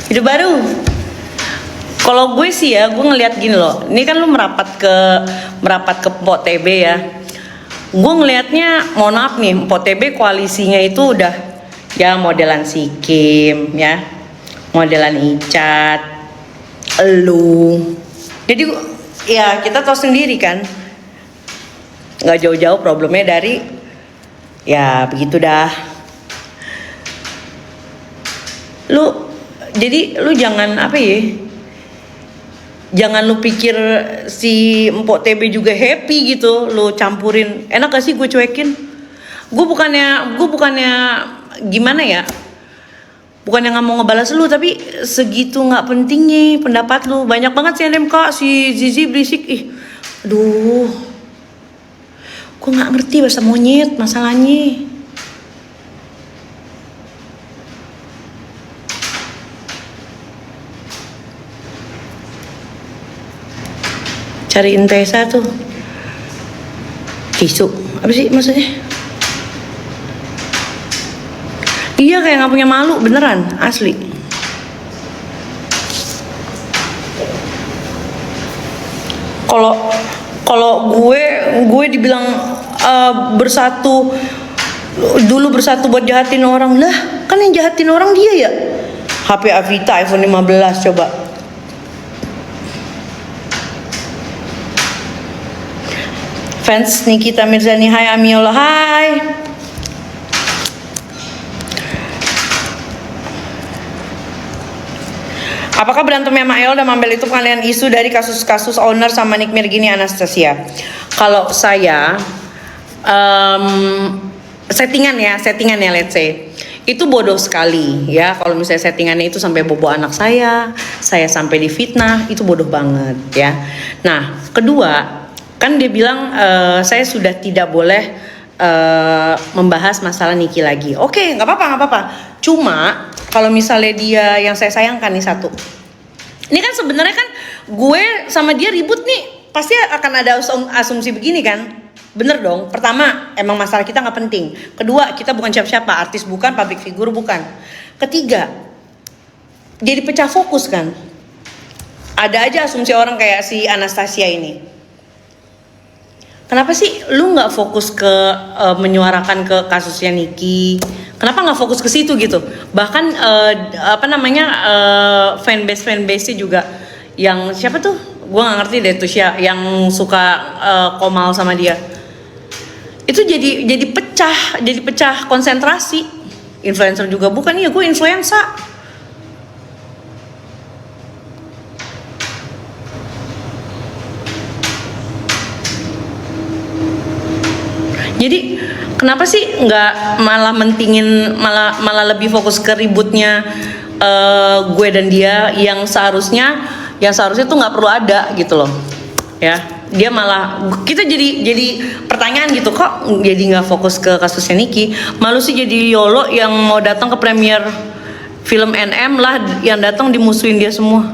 Hidup baru. Kalau gue sih ya, gue ngeliat gini loh. Ini kan lu merapat ke Mpok TB ya. Gue ngelihatnya, mohon maaf nih, Mpok TB koalisinya itu udah ya modelan si Kim ya, modelan Icat, elu. Jadi ya kita tahu sendiri kan, nggak jauh-jauh problemnya dari ya begitu dah. Jadi lu jangan apa ya? Jangan lu pikir si Mpok TB juga happy gitu, lu campurin. Enak gak sih gue cuekin? Gue bukannya gimana ya? Bukannya nggak mau ngebalas lu, tapi segitu nggak pentingnya pendapat lu. Banyak banget sih NMK, si Zizi berisik. Aduh, gue nggak ngerti bahasa monyet masalahnya. Cariin Tessa tuh tisu apa sih maksudnya? Iya kayak nggak punya malu beneran asli. Kalau gue dibilang bersatu buat jahatin orang lah, kan yang jahatin orang dia ya. HP Avita iPhone 15 coba. Fans Nikita Mirzani, hai Amiola, hai. Apakah berantemnya Mael dan Mambel itu kalian isu dari kasus-kasus owner sama Nick Mirgini Anastasia? Kalau saya settingan ya let's say. Itu bodoh sekali ya, kalau misalnya settingannya itu sampai bobo anak saya sampai difitnah, itu bodoh banget ya. Nah, kedua, kan dia bilang saya sudah tidak boleh membahas masalah Niki lagi. Oke, nggak apa-apa. Cuma kalau misalnya dia yang saya sayangkan nih satu, ini kan sebenarnya kan gue sama dia ribut nih, pasti akan ada asumsi begini kan. Bener dong. Pertama, emang masalah kita nggak penting. Kedua, kita bukan siapa-siapa, artis bukan, public figure bukan. Ketiga, jadi pecah fokus kan. Ada aja asumsi orang kayak si Anastasia ini. Kenapa sih lu nggak fokus ke menyuarakan ke kasusnya Niki? Kenapa nggak fokus ke situ gitu? Bahkan fanbase-nya juga yang siapa tuh? Gue nggak ngerti deh tuh siapa yang suka komal sama dia. Itu jadi pecah konsentrasi. Influencer juga bukan, ya gue influencer. Jadi kenapa sih nggak malah mentingin malah lebih fokus ke ributnya gue dan dia yang seharusnya tuh nggak perlu ada gitu loh ya. Dia malah kita jadi pertanyaan gitu, kok jadi nggak fokus ke kasusnya Niki, malu sih jadi YOLO yang mau datang ke premier film NM lah, yang datang dimusuhin dia semua.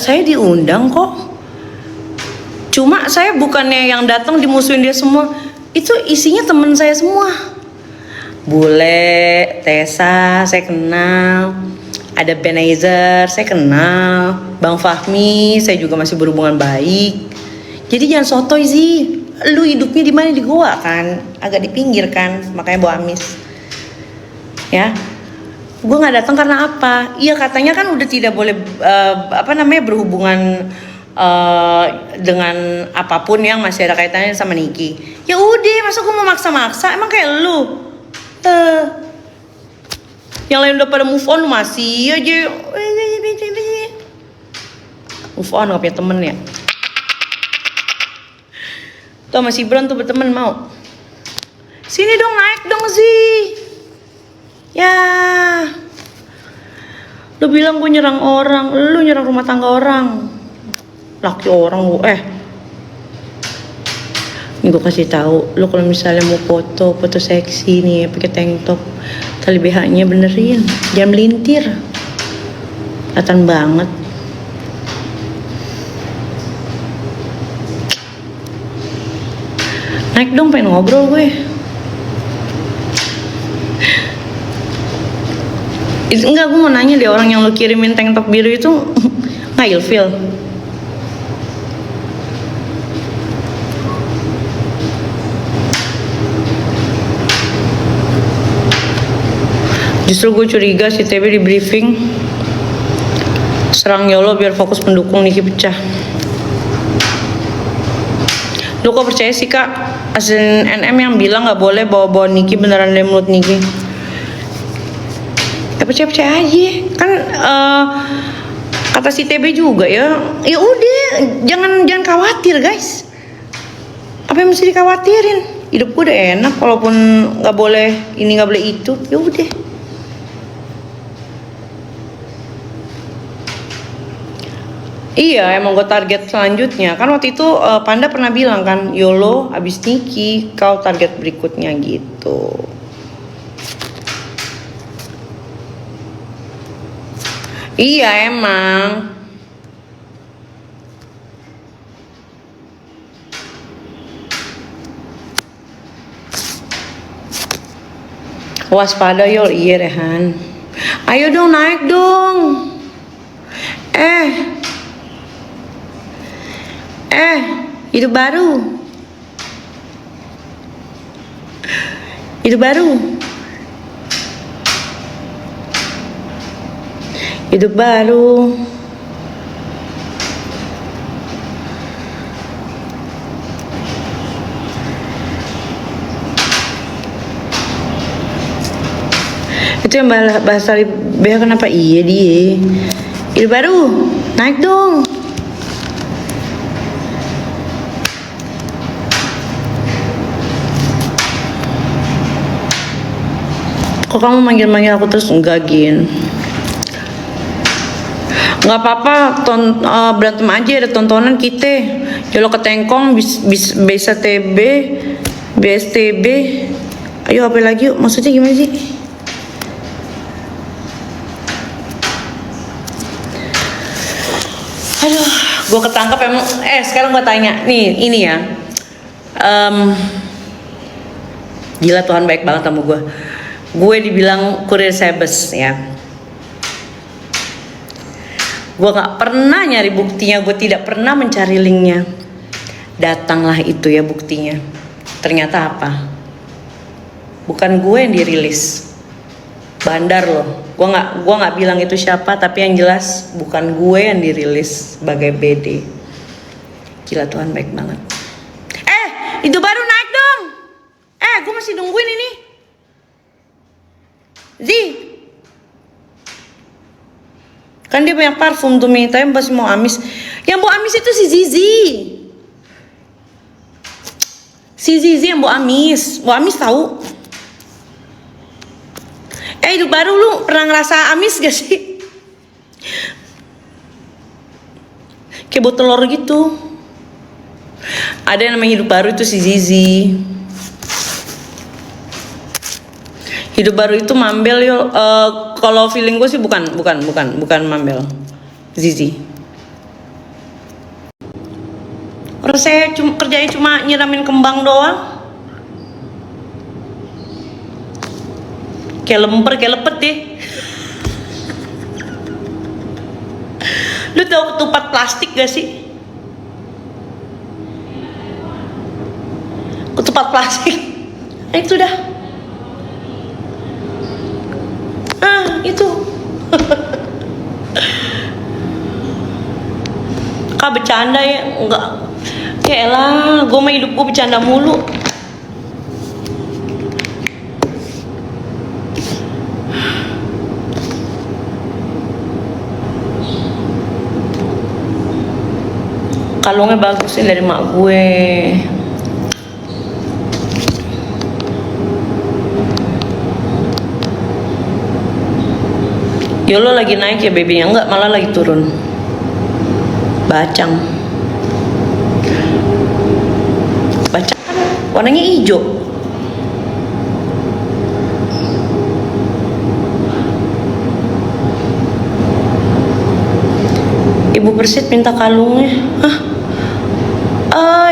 Saya diundang kok, cuma saya bukannya yang datang dimusuhin dia semua. Itu isinya temen saya semua. Bule, Tessa, saya kenal. Ada Benazer, saya kenal. Bang Fahmi, saya juga masih berhubungan baik. Jadi jangan sotoy sih. Lu hidupnya di mana? Di Goa kan? Agak di pinggir kan? Makanya bawa amis. Ya. Gue nggak datang karena apa? Iya katanya kan udah tidak boleh berhubungan dengan apapun yang masih ada kaitannya sama Niki. Ya udah, masa gue mau maksa-maksa? Emang kayak lu yang lain udah pada move on, masih aja move on, gak punya temen ya. Tuh masih Ibron tuh berteman mau. Sini dong, naik dong sih. Ya, lu bilang gue nyerang orang, lu nyerang rumah tangga orang. Laki orang gue ini gue kasih tahu, lu kalau misalnya mau foto seksi nih pakai tank top, tali BH-nya benerin, jangan melintir, kelihatan banget. Naik dong, pengen ngobrol gue. Enggak, gue mau nanya deh, orang yang lo kirimin tank top biru itu nggak ilfil? Justru gue curiga si TB di briefing serang Yolo biar fokus pendukung Niki pecah. Lu kok percaya sih kak? Asin NM yang bilang nggak boleh bawa-bawa Niki, beneran dari mulut Niki? Ya percaya aja kan. Kata si TB juga ya udah jangan khawatir guys. Apa yang mesti dikhawatirin? Hidup gue udah enak, walaupun nggak boleh ini nggak boleh itu, ya udah. Iya, emang gue target selanjutnya. Kan waktu itu Panda pernah bilang kan, YOLO abis Niki, kau target berikutnya gitu. Iya emang. Waspada Yol, iya Rehan. Ayo dong naik dong. Hidup baru. Hidup baru. Hidup baru. Itu yang bahasa BH kenapa iya dia. Hidup baru. Naik dong. Kok kamu manggil-manggil aku terus? Enggak, Gin. Nggak apa-apa, berantem aja, ada tontonan kita. Yolo ketengkong, bisa TB, BSTB. Ayo apa lagi yuk, maksudnya gimana sih? Aduh, gue ketangkap emang. Sekarang gue tanya, nih ini ya. Gila, Tuhan baik banget sama gue. Gue dibilang kurir sebes ya. Gue gak pernah nyari buktinya, gue tidak pernah mencari linknya. Datanglah itu ya buktinya. Ternyata apa? Bukan gue yang dirilis, bandar loh. Gue nggak bilang itu siapa, tapi yang jelas bukan gue yang dirilis sebagai BD. Gila, Tuhan baik banget. Itu baru naik dong. Gue masih nungguin ini. Kan dia banyak parfum tuh Mi, tapi masih mau amis. Yang mau amis itu si Zizi. Si Zizi yang mau amis. Mau amis tahu? Hidup baru, lu pernah ngerasa amis gak sih? Kayak botol telur gitu. Ada yang namanya hidup baru itu si Zizi. Hidup baru itu Mambel yo. Kalau feeling gue sih bukan Mambel. Zizi. Orang saya kerjanya cuma nyiramin kembang doang. Kayak lemper, kayak lepet deh. Lu tau ketupat plastik gak sih? Ketupat plastik. Itu dah. Itu. Kak bercanda ya? Enggak. Ya elah, gue mah hidup gue bercanda mulu. Kalungnya bagus sih dari mak gue. Yolo lagi naik ya babynya? Enggak, malah lagi turun. Bacang kan warnanya hijau. Ibu Persit minta kalungnya.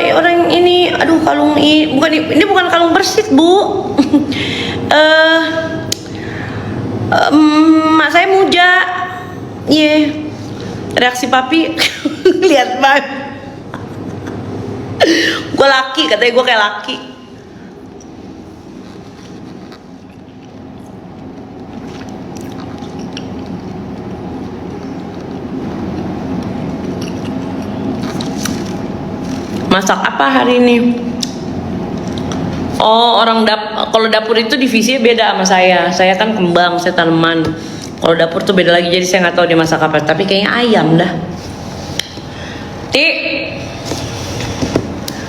Orang ini, aduh kalung ini bukan kalung Persit, Bu. Mak Iya, reaksi papi lihat banget. Gue laki, katanya gue kayak laki. Masak apa hari ini? Oh, kalau dapur itu divisinya beda sama saya. Saya kan kembang, saya tanaman. Kalau dapur tuh beda lagi, jadi saya nggak tahu dia masak apa. Tapi kayaknya ayam dah.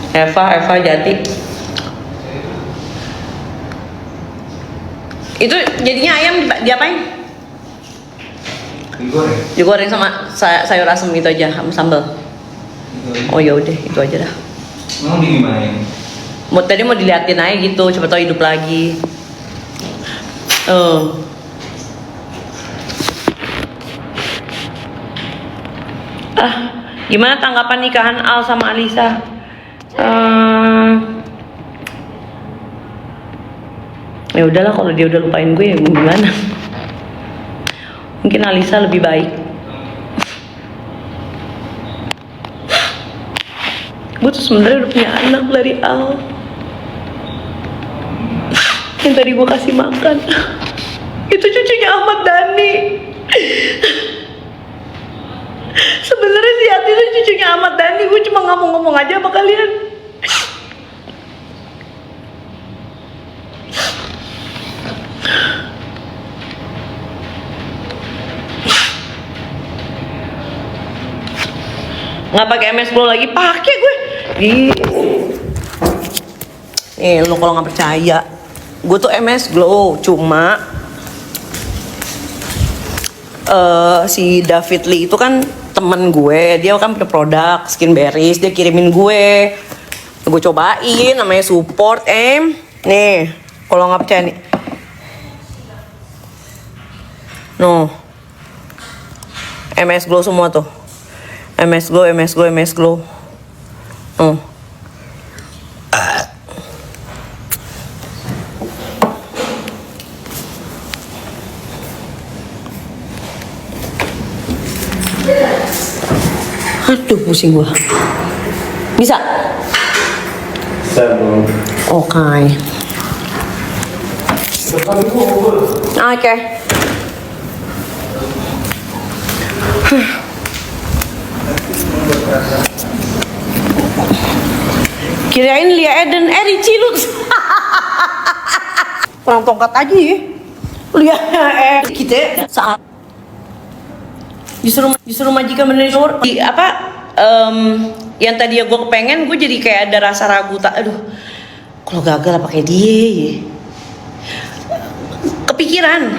Eva Jati. Itu jadinya ayam diapain? Digoreng. Digoreng sama sayur asem itu aja, sama sambal. Oh ya udah, itu aja dah. Mau digimanain? Tadi mau diliatin aja gitu, coba tahu hidup lagi. Gimana tanggapan nikahan Al sama Alisa? Ya udahlah, kalau dia udah lupain gue ya gimana? Mungkin Alisa lebih baik. Gue tuh sebenarnya udah punya anak dari Al yang tadi gue kasih makan. Itu cucunya Ahmad Dhani. Sebenarnya si Ati itu cucunya Ahmad Dhani. Gue cuma ngomong-ngomong aja sama kalian. Nggak pakai MS Glow lagi, pakai gue. Lo kalau nggak percaya, gue tuh MS Glow, cuma si David Lee itu kan temen gue, dia kan punya produk Skin Berries, dia kirimin gue cobain, namanya support nih, kalau nggak percaya nih, MS Glow semua tuh, MS Glow. Aduh, pusing gua. Bisa? Bisa dong. Oke. Kirain Lia Eden Cilut. Kurang tongkat aja ya. Lia kita saat disuruh majikan benerin shower yang tadi gue kepengen, gue jadi kayak ada rasa ragu, kalau gagal apa kayak dia ya. Kepikiran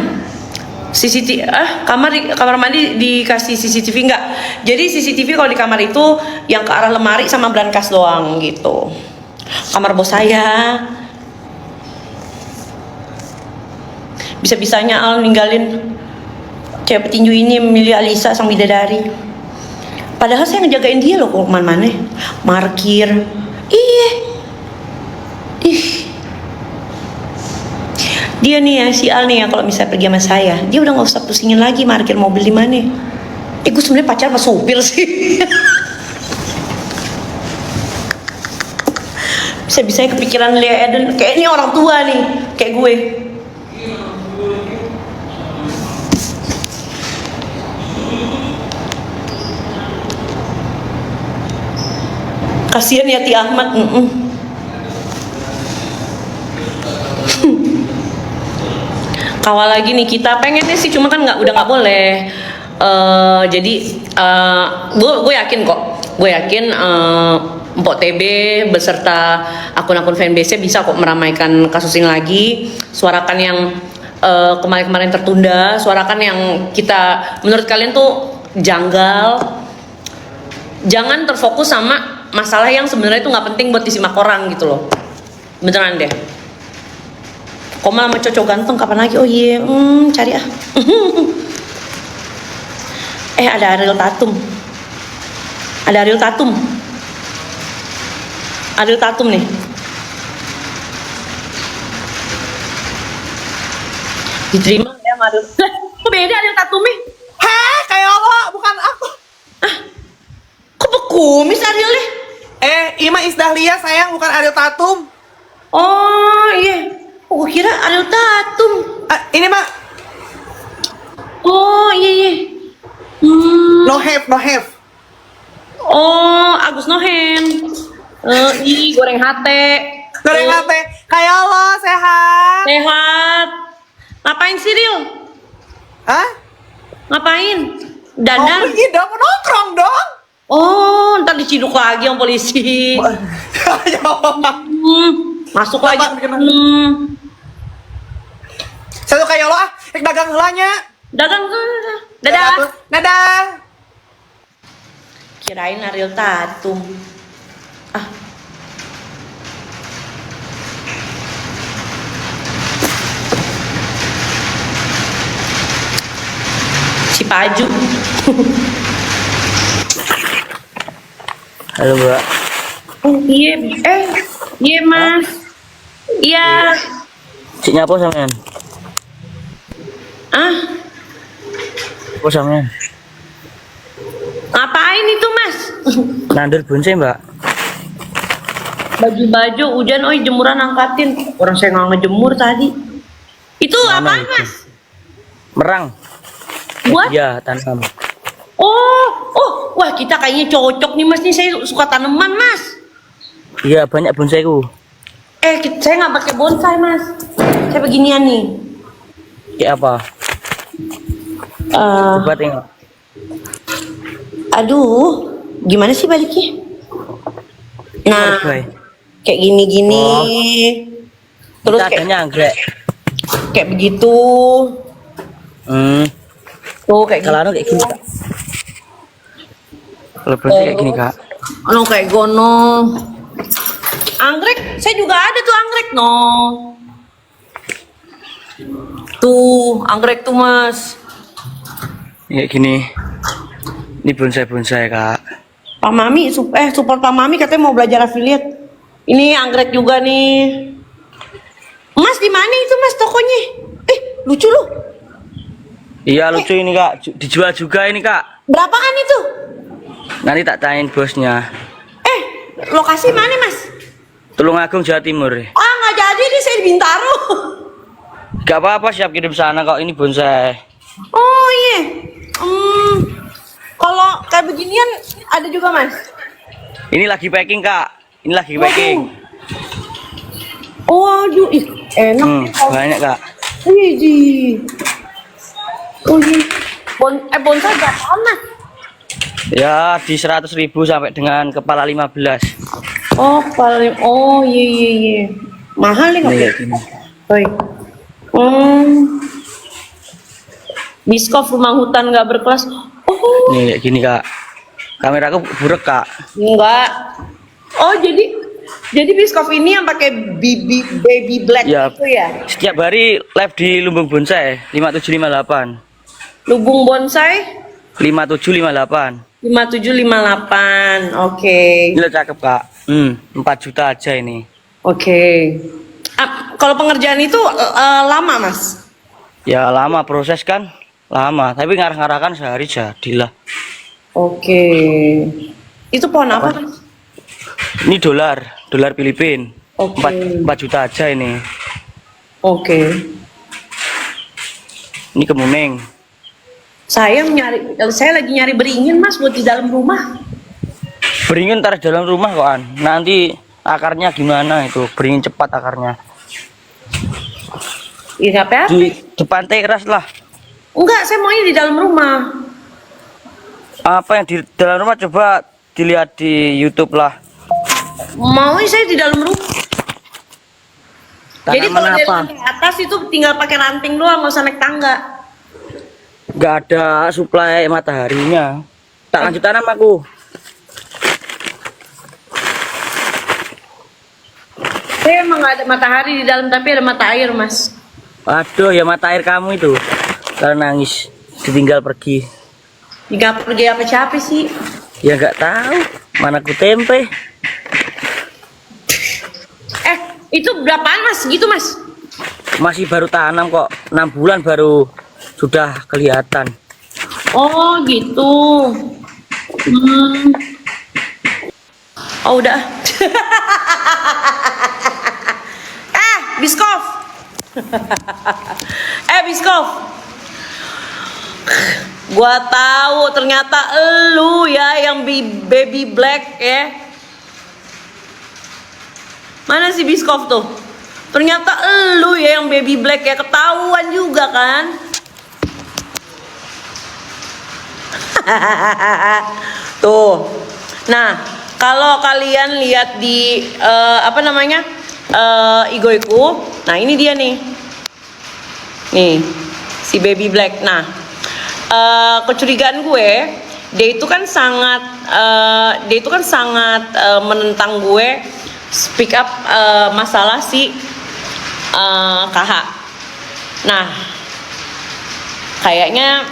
CCTV kamar mandi dikasih CCTV enggak. Jadi CCTV kalau di kamar itu yang ke arah lemari sama brankas doang gitu. Kamar bos saya. Bisa-bisanya Al ninggalin cewek petinju ini memilih Alisa sang bidadari. Padahal saya ngejagain dia loh kemana-mana. Markir. Dia nih ya, si Al nih ya, kalau misalnya pergi sama saya, dia udah gak usah pusingin lagi markir mobil di mana. Gue sebenarnya pacar sama supir sih. Bisa-bisanya kepikiran Lia Eden, kayak ini orang tua nih, kayak gue. Kasihan ya Ti Ahmad. Kawal lagi nih kita, pengennya sih cuma kan udah nggak boleh. Jadi gue yakin kok, Mpok TB beserta akun-akun fanbase bisa kok meramaikan kasus ini lagi. Suarakan yang kemarin-kemarin tertunda, suarakan yang kita menurut kalian tuh janggal. Jangan terfokus sama masalah yang sebenarnya itu nggak penting buat disimak orang gitu loh. Beneran deh. Koma sama cocok ganteng kapan lagi? Oh iya, cari ah. Ada Ariel Tatum. Ariel Tatum nih. Diterima ya Ariel. Kok beda Ariel Tatum nih? Heh, kayak lo, bukan aku. Kok bekumis Arielnya? Ima Isdahlia sayang, bukan Ariel Tatum. Oh iya. Oh, gua kira Ariel Tatum. Ini mah Oh iya iya. no have. Oh, Agus Nohen. Goreng hate. Goreng apa? Kayak lo, sehat. Sehat. Ngapain sih, Ril? Hah? Ngapain? Oh, Dandan. pergi dong, mau nongkrong dong. Oh, ntar diciduk lagi sama polisi. Masuk lagi. Satu kayak lo dagang helanya. Dagang. Dadah. Dadah. Kirain Ariel Tatum. Si Paju. Halo Mbak. Oh iya, iya Mas. Iya. Cik nyapa sampean? Apa sampean? Ngapain itu Mas? Nandur bonsai Mbak. Baju-baju hujan, jemuran angkatin. Orang saya nggak ngejemur tadi. Itu Mana apaan itu? Mas? Merang. Buat? Iya tanam. Wah kita kayaknya cocok nih Mas nih. Saya suka tanaman Mas. Iya banyak bonsaiku. Saya nggak pakai bonsai Mas. Saya beginian nih. Kayak apa? Coba tengok. Aduh, gimana sih baliknya? Nah, Bye. kayak gini-gini. Terus Kita adanya anggrek. kayak begitu. Tuh kayak Kalau anu kayak gini Kak. Kalau bonsai kayak gini Kak. Kayak gono. Anggrek, saya juga ada tuh anggrek no. Tuh, anggrek tuh Mas. Kayak gini. Ini bonsai Kak. Pak Mami, support Pak Mami katanya mau belajar affiliate. Ini anggrek juga nih. Mas di mana itu Mas tokonya? Lucu loh. Iya lucu ini Kak. Dijual juga ini Kak. Berapaan itu? Nanti tak tanyain bosnya. Lokasi mana Mas? Tulungagung Jawa Timur. Nggak jadi nih, saya di Bintaro. Gak apa-apa siap kirim sana kok ini bonsai. Oh iya. Kalau kayak beginian ada juga Mas. Ini lagi packing Kak. Ini lagi packing. Waduh, enak. Banyak Kak. Wih, oh iya. Bonsai berapaan Mas? Ya di 100.000 sampai dengan kepala 15. Oh iya. Mahal nih Nih, nggak? kayak gini. Biskop rumah hutan nggak berkelas. Nih kayak gini Kak. Kameraku buruk Kak. Enggak. Jadi biskop ini yang pakai baby black Ya. itu ya? Setiap hari live di Lumbung Bonsai 5758. Lubung bonsai 5758. 5758. Oke. Ini cakep Kak. 4 juta aja ini. Oke. Kalau pengerjaan itu lama Mas? Ya lama proses kan. Lama, tapi ngarah-ngarahkan sehari jadilah. Oke. Itu pohon apa Mas? Ini dolar Filipin. Oke. 4 juta aja ini. Oke. Ini kemuning. Saya lagi nyari beringin Mas buat di dalam rumah. Beringin ntar di dalam rumah kokan. Nanti akarnya gimana itu? Beringin cepat akarnya. Iya apa? Di depan teras lah. Enggak, saya maunya di dalam rumah. Apa yang di dalam rumah coba dilihat di YouTube lah. Maunya saya di dalam rumah. Jadi kalau Tanaman dari apa? lantai atas itu tinggal pakai ranting doang, nggak usah naik tangga. Nggak ada suplai mataharinya. Tak lanjut tanam aku. Saya emang nggak ada matahari di dalam, tapi ada mata air Mas. Aduh ya mata air kamu itu. Kalau nangis ditinggal pergi. Nggak pergi apa siapa sih? Ya nggak tahu. Mana ku tempe. Itu berapaan Mas? Gitu Mas? Masih baru tanam kok. 6 bulan baru sudah kelihatan. Oh gitu. Hmm. Oh udah. Biskov. Biskov. Gua tahu ternyata elu ya yang baby black ya. Mana si Biskov tuh? Ternyata elu ya yang baby black ya, ketahuan juga kan? Tuh. Nah, kalau kalian lihat di igoiku, nah ini dia nih. Nih, si baby black. Nah, kecurigaan gue, dia itu kan sangat menentang gue speak up masalah si KH. Nah, kayaknya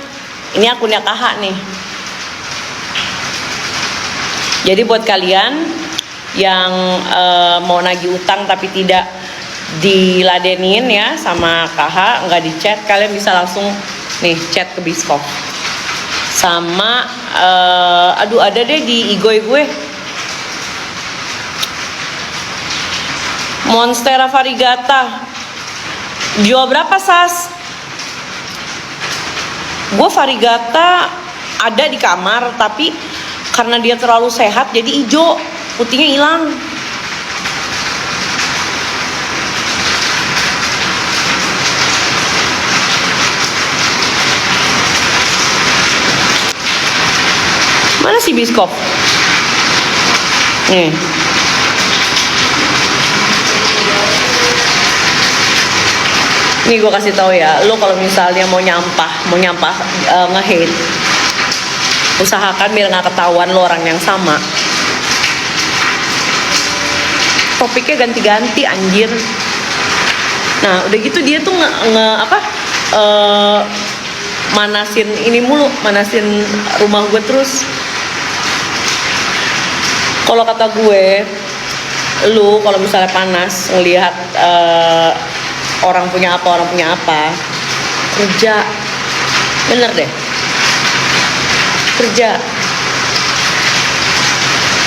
ini akunnya KH nih. Jadi buat kalian yang mau nagih utang tapi tidak diladenin ya sama KH, nggak di chat, kalian bisa langsung nih chat ke Biskov. Sama ada deh di igoi gue, Monstera variegata. Jual berapa, Sas? Gue variegata ada di kamar, tapi karena dia terlalu sehat jadi hijau, putihnya hilang. Mana si Biskop? Nih. Nih gue kasih tahu ya, lo kalau misalnya mau nyampah nge-hate, usahakan biar nggak ketahuan lo orang yang sama. Topiknya ganti-ganti anjir. Nah udah gitu dia tuh manasin ini mulu, manasin rumah gue terus. Kalau kata gue, lu kalau misalnya panas ngelihat orang punya apa, kerja, bener deh, kerja,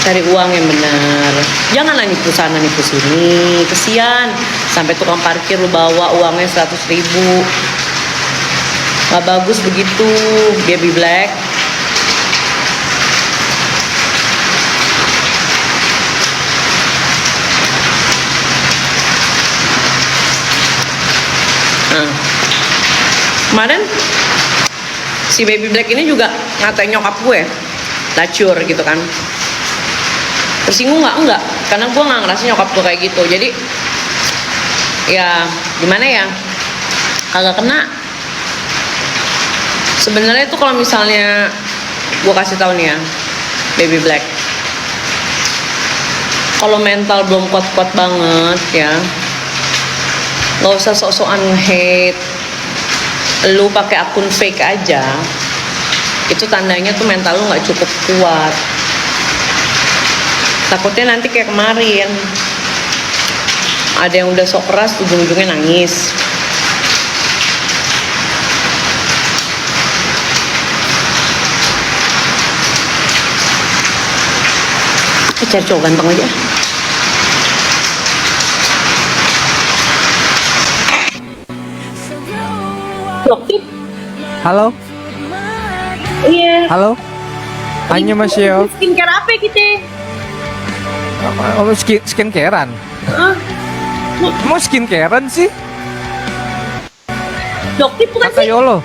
cari uang yang benar. Janganlah nipu sana nipu sini, kesian. Sampai tukang parkir lu bawa uangnya 100.000. Gak bagus begitu, baby black. Nah, kemarin si baby black ini juga ngatain nyokap gue, lacur gitu kan. Tersinggung nggak? Enggak, karena gue nggak ngerasa nyokap gue kayak gitu. Jadi ya gimana ya, kagak kena. Sebenarnya tuh kalau misalnya gue kasih tahu nih ya, baby black, kalau mental belum kuat-kuat banget ya, nggak usah sok-sokan hate. Lu pakai akun fake aja, itu tandanya tuh mental lu nggak cukup kuat. Takutnya nanti kayak kemarin, ada yang udah sok keras, ujung-ujungnya nangis. Cari cowok ganteng aja. Dokter. Halo, Iya. halo. 안녕하세요. Skincare apa kita? Oh, skincarean. Mau skincarean sih? Dokter bukan Kata sih? Yolo.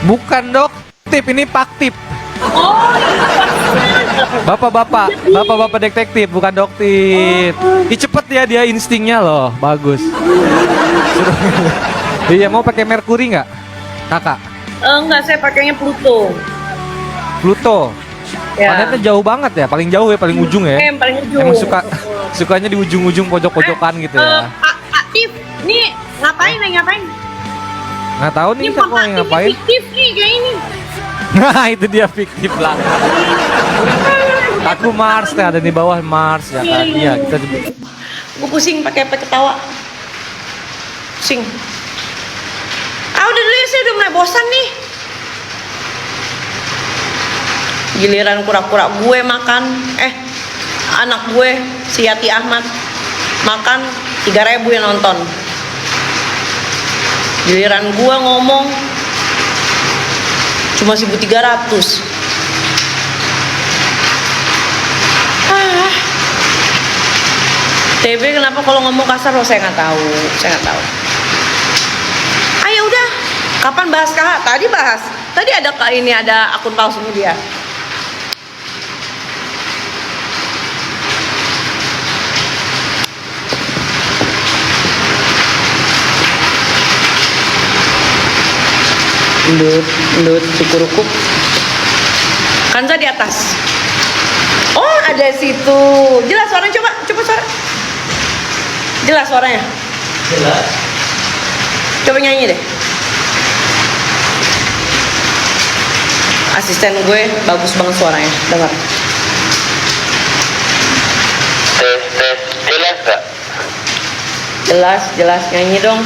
Bukan dok. Tip ini Pak Tip. Oh, Bapak detektif, bukan dokter. Ih, cepet ya dia instingnya loh, bagus. Iya, mau pakai Merkuri nggak, kakak? enggak, saya pakainya Pluto. Pluto. Ya. Planetnya jauh banget ya, paling jauh ya, paling ujung ya. Yang paling ujung. Emang sukanya di ujung-ujung pojok-pojokan gitu ya. Pak Tip, nih ngapain? Nggak tahu nih Ini siapa Pak yang Tip ngapain. fiktif nih kayak ini. Nah itu dia fiktif lah. Aku Mars teh, ada di bawah Mars ya kan. Iya kita. Gue pusing pakai ketawa. Pusing. Udah dulu ya, saya udah mulai bosan nih. Giliran kura-kura gue makan, anak gue si Yati Ahmad makan 3.000 yang nonton. Giliran gue ngomong cuma 1.300. TB kenapa kalau ngomong kasar lo, saya nggak tahu. Ayo udah, kapan bahas KH? Tadi bahas. Tadi ada ini ada akun palsunya dia. Ndut, cukurukup. Kanza di atas. Oh, ada situ. Jelas suaranya, coba suara. Jelas suaranya. Jelas. Coba nyanyi deh. Asisten gue bagus banget suaranya. Dengar. Tes, jelas gak? Jelas nyanyi dong.